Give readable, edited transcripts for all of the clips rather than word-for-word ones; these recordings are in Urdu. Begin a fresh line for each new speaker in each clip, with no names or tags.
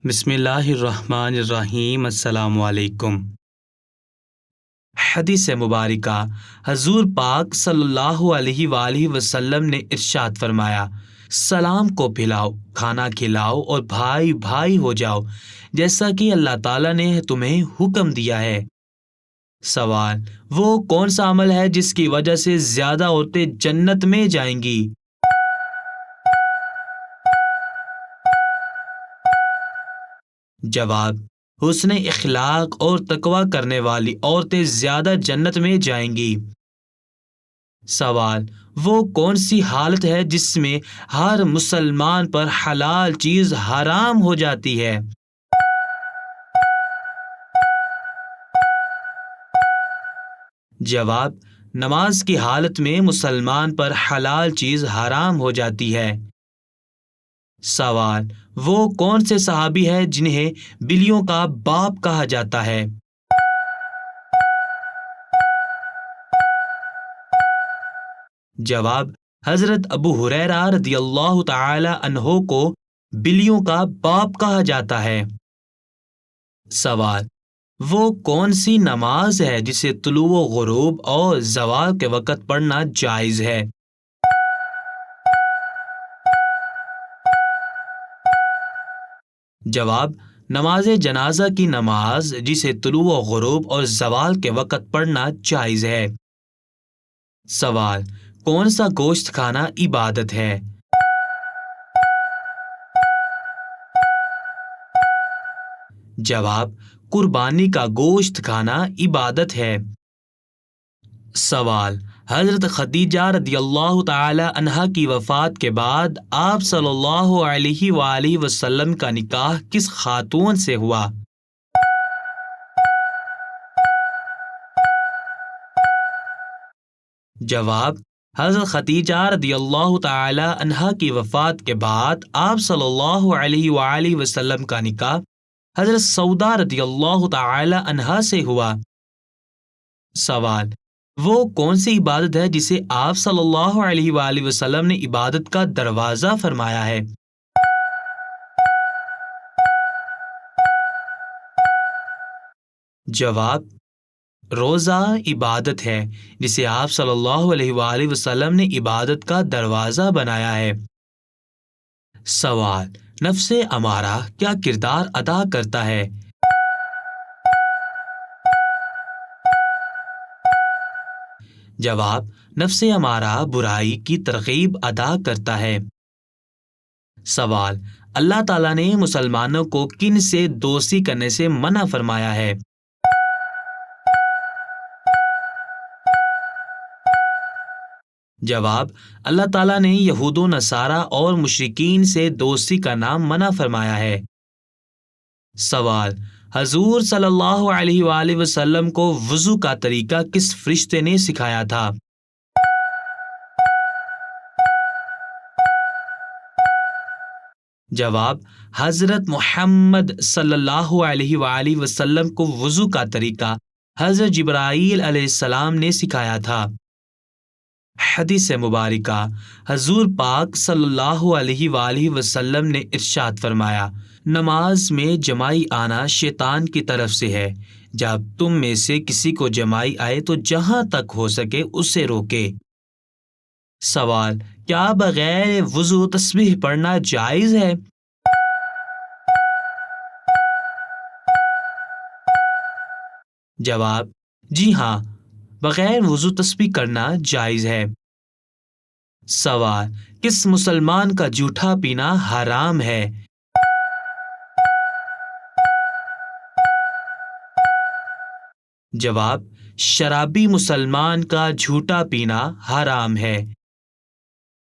بسم اللہ الرحمن الرحیم۔ السلام علیکم۔ حدیث مبارکہ، حضور پاک صلی اللہ علیہ وآلہ وسلم نے ارشاد فرمایا، سلام کو پھیلاؤ، کھانا کھلاؤ اور بھائی بھائی ہو جاؤ، جیسا کہ اللہ تعالیٰ نے تمہیں حکم دیا ہے۔ سوال: وہ کون سا عمل ہے جس کی وجہ سے زیادہ عورتیں جنت میں جائیں گی؟ جواب: حسن اخلاق اور تقوی کرنے والی عورتیں زیادہ جنت میں جائیں گی۔ سوال: وہ کون سی حالت ہے جس میں ہر مسلمان پر حلال چیز حرام ہو جاتی ہے؟ جواب: نماز کی حالت میں مسلمان پر حلال چیز حرام ہو جاتی ہے۔ سوال: وہ کون سے صحابی ہیں جنہیں بلیوں کا باپ کہا جاتا ہے؟ جواب: حضرت ابو ہریرہ رضی اللہ تعالی عنہ کو بلیوں کا باپ کہا جاتا ہے۔ سوال: وہ کون سی نماز ہے جسے طلوع و غروب اور زوال کے وقت پڑھنا جائز ہے؟ جواب: نماز جنازہ کی نماز جسے طلوع و غروب اور زوال کے وقت پڑھنا جائز ہے۔ سوال: کون سا گوشت کھانا عبادت ہے؟ جواب: قربانی کا گوشت کھانا عبادت ہے۔ سوال: حضرت خدیجہ رضی اللہ تعالی عنہا کی وفات کے بعد آپ صلی اللہ علیہ وآلہ وسلم کا نکاح کس خاتون سے ہوا؟ جواب: حضرت خدیجہ رضی اللہ تعالی عنہا کی وفات کے بعد آپ صلی اللہ علیہ وآلہ وسلم کا نکاح حضرت سودا رضی اللہ تعالی عنہا سے ہوا۔ سوال: وہ کون سی عبادت ہے جسے آپ صلی اللہ علیہ وآلہ وسلم نے عبادت کا دروازہ فرمایا ہے؟ جواب: روزہ عبادت ہے جسے آپ صلی اللہ علیہ وآلہ وسلم نے عبادت کا دروازہ بنایا ہے۔ سوال: نفس امارہ کیا کردار ادا کرتا ہے؟ جواب: نفس امارہ برائی کی ترغیب ادا کرتا ہے۔ سوال: اللہ تعالیٰ نے مسلمانوں کو کن سے دوستی کرنے سے منع فرمایا ہے؟ جواب: اللہ تعالیٰ نے یہود و نصارہ اور مشرکین سے دوستی کرنا منع فرمایا ہے۔ سوال: حضور صلی اللہ علیہ وآلہ وسلم کو وضو کا طریقہ کس فرشتے نے سکھایا تھا؟ جواب: حضرت محمد صلی اللہ علیہ وآلہ وسلم کو وضو کا طریقہ حضرت جبرائیل علیہ السلام نے سکھایا تھا۔ حدیث مبارکہ، حضور پاک صلی اللہ علیہ وآلہ وسلم نے ارشاد فرمایا، نماز میں جماعی آنا شیطان کی طرف سے ہے۔ جب تم میں سے کسی کو جماعی آئے تو جہاں تک ہو سکے اسے روکے۔ سوال: کیا بغیر وضو تسبیح پڑھنا جائز ہے؟ جواب: جی ہاں، بغیر وضو تسبیح کرنا جائز ہے۔ سوال: کس مسلمان کا جھوٹا پینا حرام ہے؟ جواب: شرابی مسلمان کا جھوٹا پینا حرام ہے۔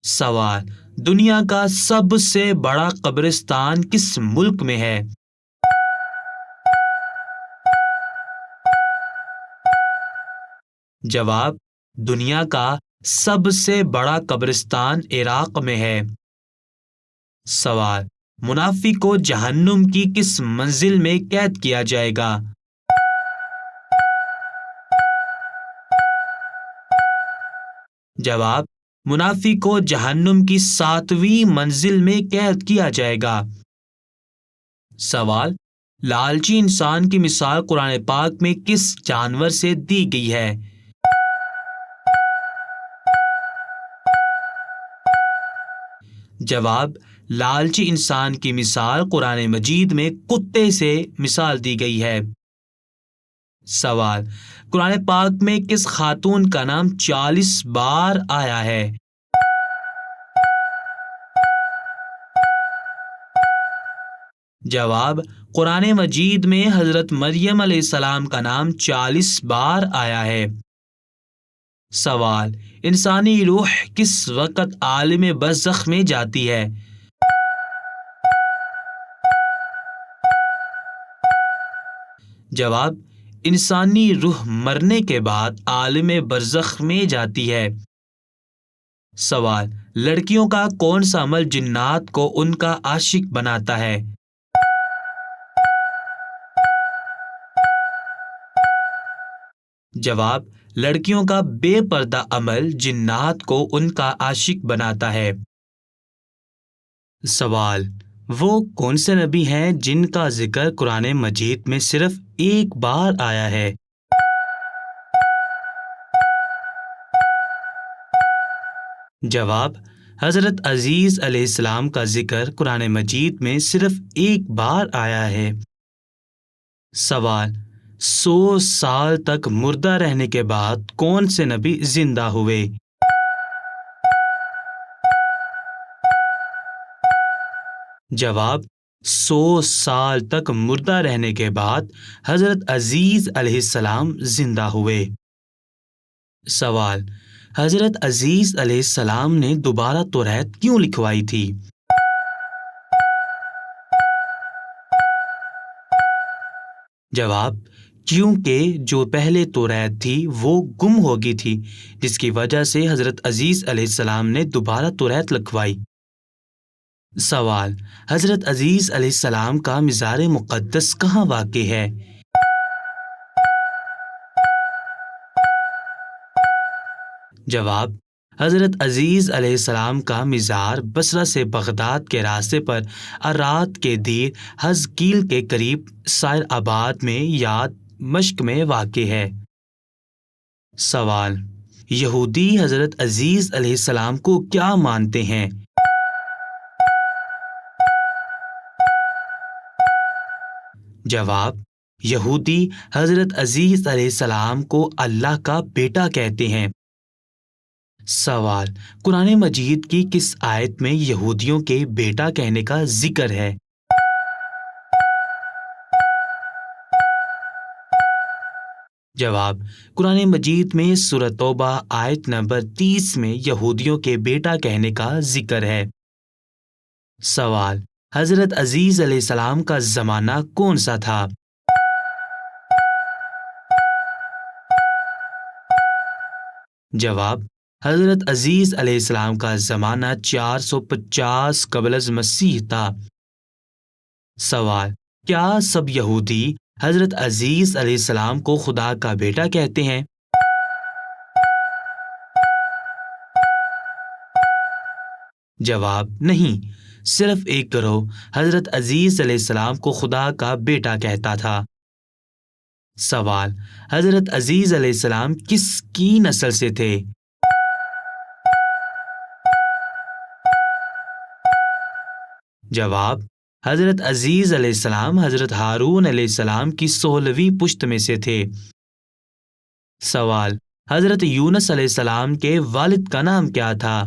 سوال: دنیا کا سب سے بڑا قبرستان کس ملک میں ہے؟ جواب: دنیا کا سب سے بڑا قبرستان عراق میں ہے۔ سوال: منافق کو جہنم کی کس منزل میں قید کیا جائے گا؟ جواب: منافق کو جہنم کی 7ویں منزل میں قید کیا جائے گا۔ سوال: لالچی انسان کی مثال قرآن پاک میں کس جانور سے دی گئی ہے؟ جواب: لالچی انسان کی مثال قرآن مجید میں کتے سے مثال دی گئی ہے۔ سوال: قرآن پاک میں کس خاتون کا نام 40 بار آیا ہے؟ جواب: قرآن مجید میں حضرت مریم علیہ السلام کا نام 40 بار آیا ہے۔ سوال: انسانی روح کس وقت عالم برزخ میں جاتی ہے؟ جواب: انسانی روح مرنے کے بعد عالم برزخ میں جاتی ہے۔ سوال: لڑکیوں کا کون سا عمل جنات کو ان کا عاشق بناتا ہے؟ جواب: لڑکیوں کا بے پردہ عمل جنات کو ان کا عاشق بناتا ہے۔ سوال: وہ کون سے نبی ہیں جن کا ذکر قرآن مجید میں صرف ایک بار آیا ہے؟ جواب: حضرت عزیز علیہ السلام کا ذکر قرآن مجید میں صرف ایک بار آیا ہے۔ سوال: 100 سال تک مردہ رہنے کے بعد کون سے نبی زندہ ہوئے؟ جواب: 100 سال تک مردہ رہنے کے بعد حضرت عزیز علیہ السلام زندہ ہوئے۔ سوال: حضرت عزیز علیہ السلام نے دوبارہ توریت کیوں لکھوائی تھی؟ جواب: کیونکہ جو پہلے توریت تھی وہ گم ہو گئی تھی، جس کی وجہ سے حضرت عزیز علیہ السلام نے دوبارہ توریت لکھوائی۔ سوال: حضرت عزیز علیہ السلام کا مزار مقدس کہاں واقع ہے؟ جواب: حضرت عزیز علیہ السلام کا مزار بصرہ سے بغداد کے راستے پر ارات کے دیر حزقیل کے قریب سائر آباد میں یا مشق میں واقع ہے۔ سوال: یہودی حضرت عزیز علیہ السلام کو کیا مانتے ہیں؟ جواب: یہودی حضرت عزیز علیہ السلام کو اللہ کا بیٹا کہتے ہیں۔ سوال: قرآن مجید کی کس آیت میں یہودیوں کے بیٹا کہنے کا ذکر ہے؟ جواب: قرآن مجید میں سورہ توبہ آیت نمبر 30 میں یہودیوں کے بیٹا کہنے کا ذکر ہے۔ سوال: حضرت عزیز علیہ السلام کا زمانہ کون سا تھا؟ جواب: حضرت عزیز علیہ السلام کا زمانہ 450 قبل از مسیح تھا۔ سوال: کیا سب یہودی حضرت عزیز علیہ السلام کو خدا کا بیٹا کہتے ہیں؟ جواب: نہیں، صرف ایک گروہ حضرت عزیز علیہ السلام کو خدا کا بیٹا کہتا تھا۔ سوال: حضرت عزیز علیہ السلام کس کی نسل سے تھے؟ جواب: حضرت عزیز علیہ السلام حضرت ہارون علیہ السلام کی 16ویں پشت میں سے تھے۔ سوال: حضرت یونس علیہ السلام کے والد کا نام کیا تھا؟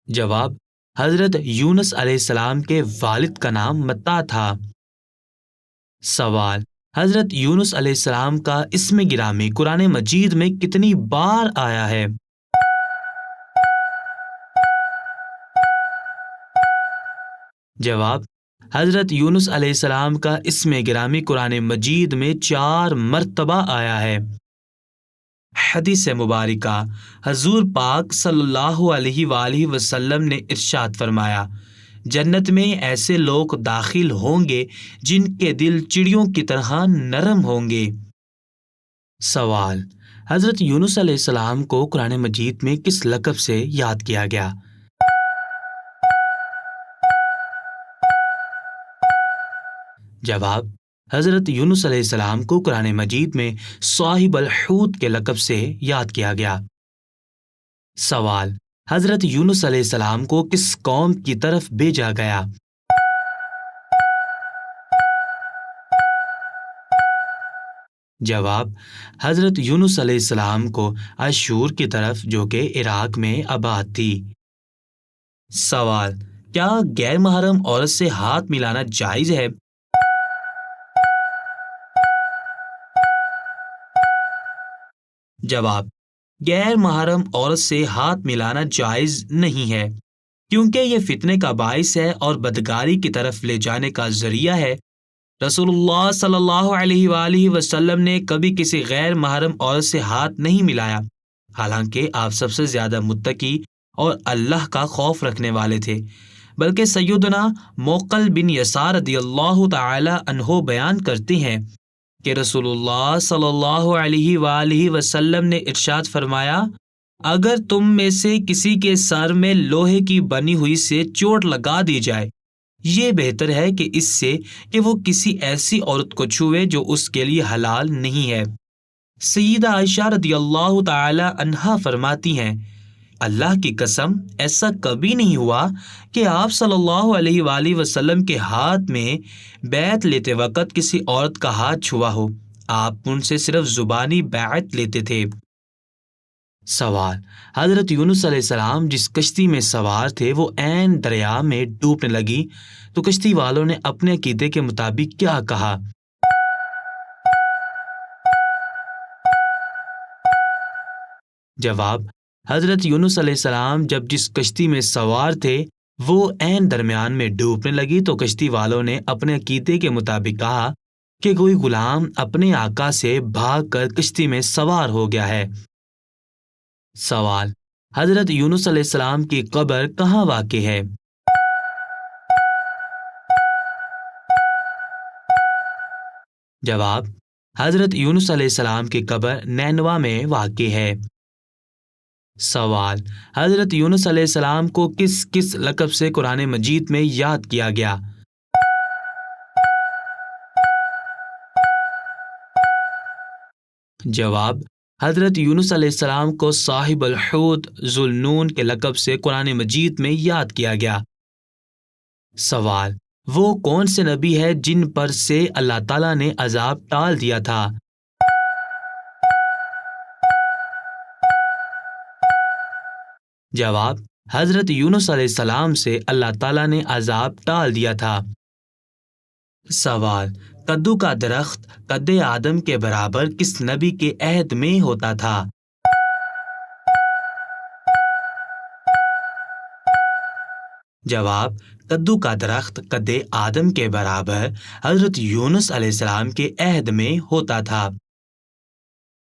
جواب: حضرت یونس علیہ السلام کے والد کا نام متی تھا۔ سوال: حضرت یونس علیہ السلام کا اسم گرامی قرآن مجید میں کتنی بار آیا ہے؟ جواب: حضرت یونس علیہ السلام کا اسم گرامی قرآن مجید میں 4 مرتبہ آیا ہے۔ حدیث مبارکہ: حضور پاک صلی اللہ علیہ وآلہ وسلم نے ارشاد فرمایا، جنت میں ایسے لوگ داخل ہوں گے جن کے دل چڑیوں کی طرح نرم ہوں گے۔ سوال: حضرت یونس علیہ السلام کو قرآن مجید میں کس لقب سے یاد کیا گیا؟ جواب: حضرت یونس علیہ السلام کو قرآن مجید میں صاحب الحوت کے لقب سے یاد کیا گیا۔ سوال: حضرت یونس علیہ السلام کو کس قوم کی طرف بھیجا گیا؟ جواب: حضرت یونس علیہ السلام کو اشور کی طرف، جو کہ عراق میں آباد تھی۔ سوال: کیا غیر محرم عورت سے ہاتھ ملانا جائز ہے؟ جواب: غیر محرم عورت سے ہاتھ ملانا جائز نہیں ہے، کیونکہ یہ فتنے کا باعث ہے اور بدکاری کی طرف لے جانے کا ذریعہ ہے۔ رسول اللہ صلی اللہ علیہ وآلہ وسلم نے کبھی کسی غیر محرم عورت سے ہاتھ نہیں ملایا، حالانکہ آپ سب سے زیادہ متقی اور اللہ کا خوف رکھنے والے تھے، بلکہ سیدنا موقل بن یسار رضی اللہ تعالی عنہ بیان کرتے ہیں کہ رسول اللہ صلی اللہ علیہ وآلہ وسلم نے ارشاد فرمایا: اگر تم میں سے کسی کے سر میں لوہے کی بنی ہوئی سے چوٹ لگا دی جائے، یہ بہتر ہے کہ اس سے کہ وہ کسی ایسی عورت کو چھوئے جو اس کے لیے حلال نہیں ہے۔ سیدہ عائشہ رضی اللہ تعالی عنہا فرماتی ہیں: اللہ کی قسم، ایسا کبھی نہیں ہوا کہ آپ صلی اللہ علیہ وآلہ وسلم کے ہاتھ میں بیعت لیتے وقت کسی عورت کا ہاتھ چھوا ہو، آپ ان سے صرف زبانی بیعت لیتے تھے۔ سوال: حضرت یونس علیہ السلام جس کشتی میں سوار تھے وہ عین دریا میں ڈوبنے لگی تو کشتی والوں نے اپنے عقیدے کے مطابق کیا کہا؟ جواب: حضرت یونس علیہ السلام جب جس کشتی میں سوار تھے وہ عین درمیان میں ڈوبنے لگی تو کشتی والوں نے اپنے عقیدے کے مطابق کہا کہ کوئی غلام اپنے آقا سے بھاگ کر کشتی میں سوار ہو گیا ہے۔ سوال: حضرت یونس علیہ السلام کی قبر کہاں واقع ہے؟ جواب: حضرت یونس علیہ السلام کی قبر نینوا میں واقع ہے۔ سوال: حضرت یونس علیہ السلام کو کس کس لقب سے قرآن مجید میں یاد کیا گیا؟ جواب: حضرت یونس علیہ السلام کو صاحب الحوت ذو النون کے لقب سے قرآن مجید میں یاد کیا گیا۔ سوال: وہ کون سے نبی ہے جن پر سے اللہ تعالیٰ نے عذاب ٹال دیا تھا؟ جواب: حضرت یونس علیہ السلام سے اللہ تعالیٰ نے عذاب ٹال دیا تھا۔ سوال: کدو کا درخت قد آدم کے برابر کس نبی کے عہد میں ہوتا تھا؟ جواب: کدو کا درخت قد آدم کے برابر حضرت یونس علیہ السلام کے عہد میں ہوتا تھا۔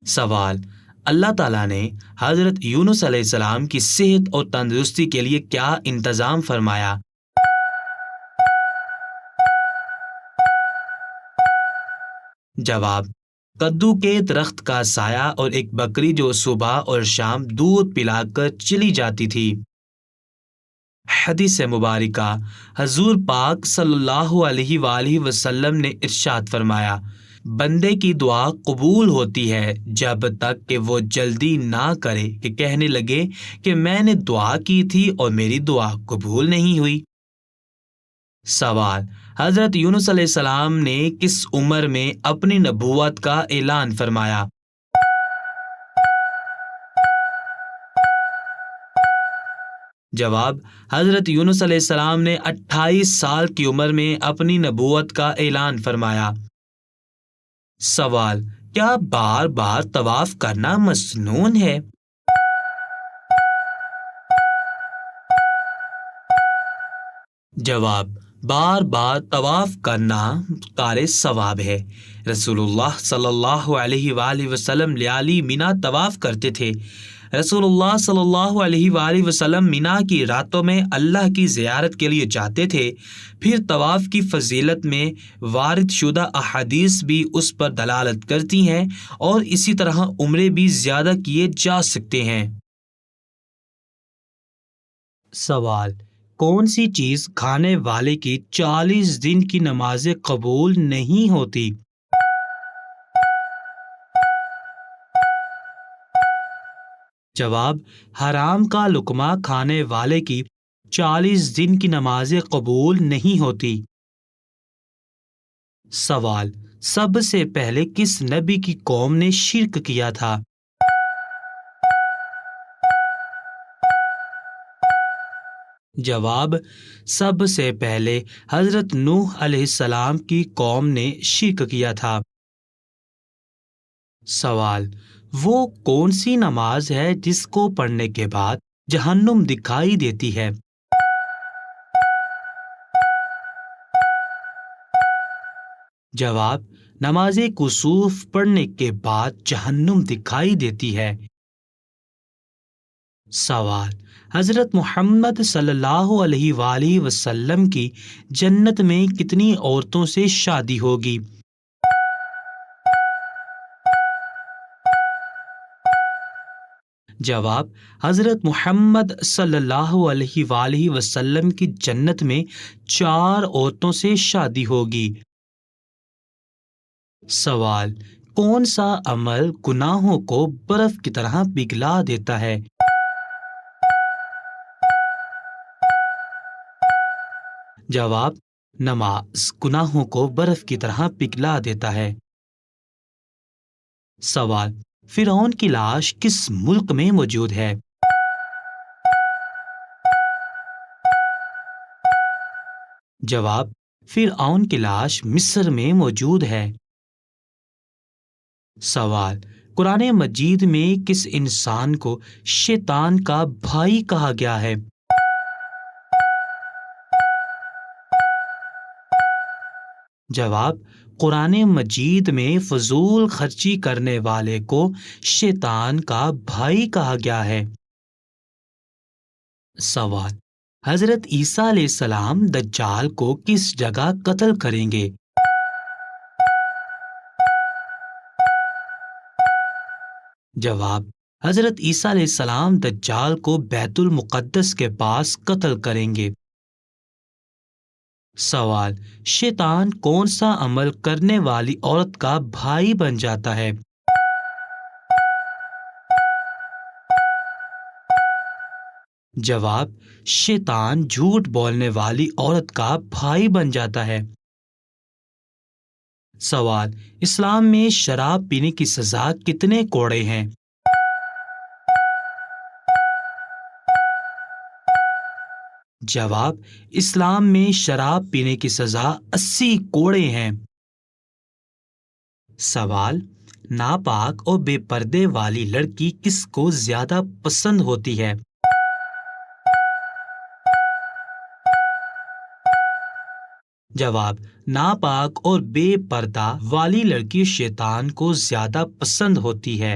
سوال: اللہ تعالیٰ نے حضرت یونس علیہ السلام کی صحت اور تندرستی کے لیے کیا انتظام فرمایا؟ جواب: کدو کے درخت کا سایہ اور ایک بکری جو صبح اور شام دودھ پلا کر چلی جاتی تھی۔ حدیث مبارکہ: حضور پاک صلی اللہ علیہ وآلہ وسلم نے ارشاد فرمایا: بندے کی دعا قبول ہوتی ہے جب تک کہ وہ جلدی نہ کرے کہ کہنے لگے کہ میں نے دعا کی تھی اور میری دعا قبول نہیں ہوئی۔ سوال: حضرت یونس علیہ السلام نے کس عمر میں اپنی نبوت کا اعلان فرمایا؟ جواب: حضرت یونس علیہ السلام نے 28 سال کی عمر میں اپنی نبوت کا اعلان فرمایا۔ سوال: کیا بار بار طواف کرنا مسنون ہے؟ جواب: بار بار طواف کرنا کار ثواب ہے۔ رسول اللہ صلی اللہ علیہ وآلہ وسلم لیالی مینا طواف کرتے تھے۔ رسول اللہ صلی اللہ علیہ وآلہ وسلم مینا کی راتوں میں اللہ کی زیارت کے لیے جاتے تھے۔ پھر طواف کی فضیلت میں وارد شدہ احادیث بھی اس پر دلالت کرتی ہیں، اور اسی طرح عمرے بھی زیادہ کیے جا سکتے ہیں۔ سوال: کون سی چیز کھانے والے کی 40 دن کی نمازیں قبول نہیں ہوتی؟ جواب: حرام کا لقمہ کھانے والے کی 40 دن کی نمازیں قبول نہیں ہوتی۔ سوال: سب سے پہلے کس نبی کی قوم نے شرک کیا تھا؟ جواب: سب سے پہلے حضرت نوح علیہ السلام کی قوم نے شرک کیا تھا۔ سوال: وہ کون سی نماز ہے جس کو پڑھنے کے بعد جہنم دکھائی دیتی ہے؟ جواب: نماز کسوف پڑھنے کے بعد جہنم دکھائی دیتی ہے۔ سوال: حضرت محمد صلی اللہ علیہ وآلہ وسلم کی جنت میں کتنی عورتوں سے شادی ہوگی؟ جواب: حضرت محمد صلی اللہ علیہ وآلہ وسلم کی جنت میں 4 عورتوں سے شادی ہوگی۔ سوال: کون سا عمل گناہوں کو برف کی طرح پگھلا دیتا ہے؟ جواب: نماز گناہوں کو برف کی طرح پگھلا دیتا ہے۔ سوال: فرعون کی لاش کس ملک میں موجود ہے؟ جواب: فرعون کی لاش مصر میں موجود ہے۔ سوال: قرآن مجید میں کس انسان کو شیطان کا بھائی کہا گیا ہے؟ جواب: قرآن مجید میں فضول خرچی کرنے والے کو شیطان کا بھائی کہا گیا ہے۔ سوال: حضرت عیسیٰ علیہ السلام دجال کو کس جگہ قتل کریں گے؟ جواب: حضرت عیسیٰ علیہ السلام دجال کو بیت المقدس کے پاس قتل کریں گے۔ سوال: شیطان کون سا عمل کرنے والی عورت کا بھائی بن جاتا ہے؟ جواب: شیطان جھوٹ بولنے والی عورت کا بھائی بن جاتا ہے۔ سوال: اسلام میں شراب پینے کی سزا کتنے کوڑے ہیں؟ جواب: اسلام میں شراب پینے کی سزا 80 کوڑے ہیں۔ سوال: ناپاک اور بے پردے والی لڑکی کس کو زیادہ پسند ہوتی ہے؟ جواب: ناپاک اور بے پردہ والی لڑکی شیطان کو زیادہ پسند ہوتی ہے۔